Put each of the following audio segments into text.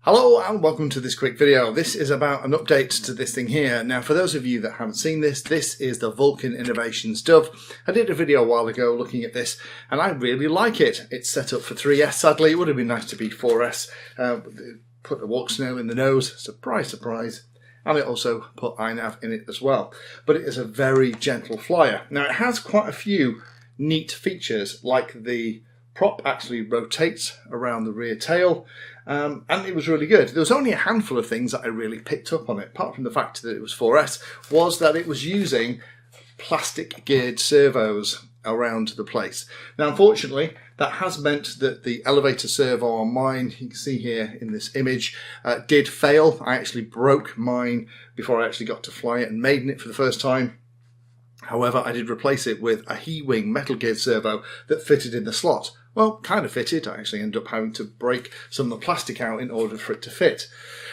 Hello and welcome to this quick video. This is about an update to this thing here. Now for those of you that haven't seen this, this is the Vulcan Innovations Dove. I did a video a while ago looking at this and I really like it. It's set up for 3S sadly. It would have been nice to be 4S. Put the walk snow in the nose, surprise surprise. And it also put iNav in it as well. But it is a very gentle flyer. Now it has quite a few neat features, like the prop actually rotates around the rear tail, and it was really good. There was only a handful of things that I really picked up on it, apart from the fact that it was 4S, was that it was using plastic geared servos around the place. Now unfortunately that has meant that the elevator servo on mine, you can see here in this image, did fail. I actually broke mine before I actually got to fly it and maiden it for the first time. However, I did replace it with a he-wing metal geared servo that fitted in the slot. Well, kind of fitted. I actually ended up having to break some of the plastic out in order for it to fit.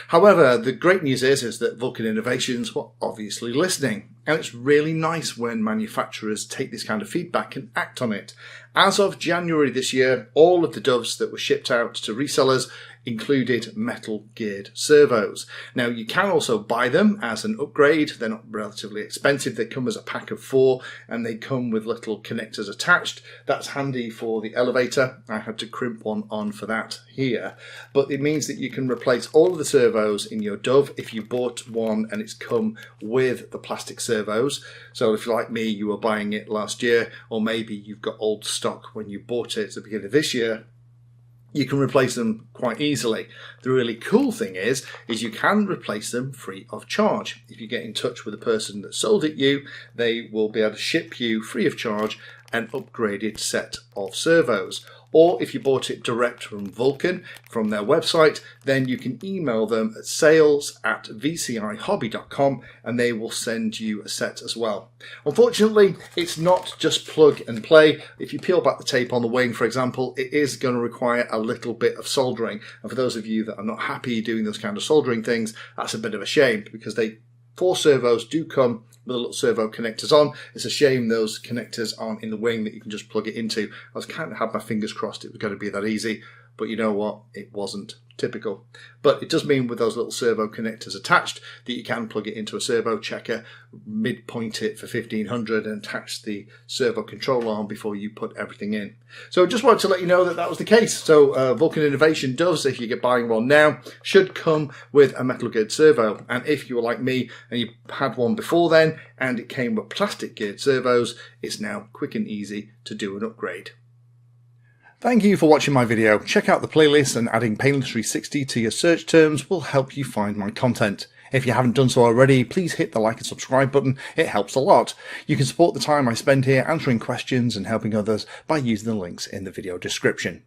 However, the great news is that Vulcan Innovations were obviously listening. And it's really nice when manufacturers take this kind of feedback and act on it. As of January this year, all of the Doves that were shipped out to resellers included metal geared servos. Now you can also buy them as an upgrade. They're not relatively expensive. They come as a pack of 4 and they come with little connectors attached. That's handy for the elevator. I had to crimp one on for that here. But it means that you can replace all of the servos in your Dove if you bought one and it's come with the plastic servos. So if you're like me, you were buying it last year, or maybe you've got old stock when you bought it at the beginning of this year, you can replace them quite easily. The really cool thing is you can replace them free of charge. If you get in touch with the person that sold it you, they will be able to ship you free of charge an upgraded set of servos. Or if you bought it direct from Vulcan, from their website, then you can email them at sales@vcihobby.com and they will send you a set as well. Unfortunately, it's not just plug and play. If you peel back the tape on the wing, for example, it is going to require a little bit of soldering. And for those of you that are not happy doing those kind of soldering things, that's a bit of a shame, because 4 servos do come with the little servo connectors on. It's a shame those connectors aren't in the wing that you can just plug it into. I was kind of had my fingers crossed it was going to be that easy, but you know what? It wasn't. Typical. But it does mean with those little servo connectors attached that you can plug it into a servo checker, midpoint it for 1500 and attach the servo control arm before you put everything in. So I just wanted to let you know that that was the case. So Vulcan Innovation Doves, if you get buying one now, should come with a metal geared servo. And if you were like me and you had one before then and it came with plastic geared servos, it's now quick and easy to do an upgrade. Thank you for watching my video. Check out the playlist, and adding Painless 360 to your search terms will help you find my content. If you haven't done so already, please hit the like and subscribe button. It helps a lot. You can support the time I spend here answering questions and helping others by using the links in the video description.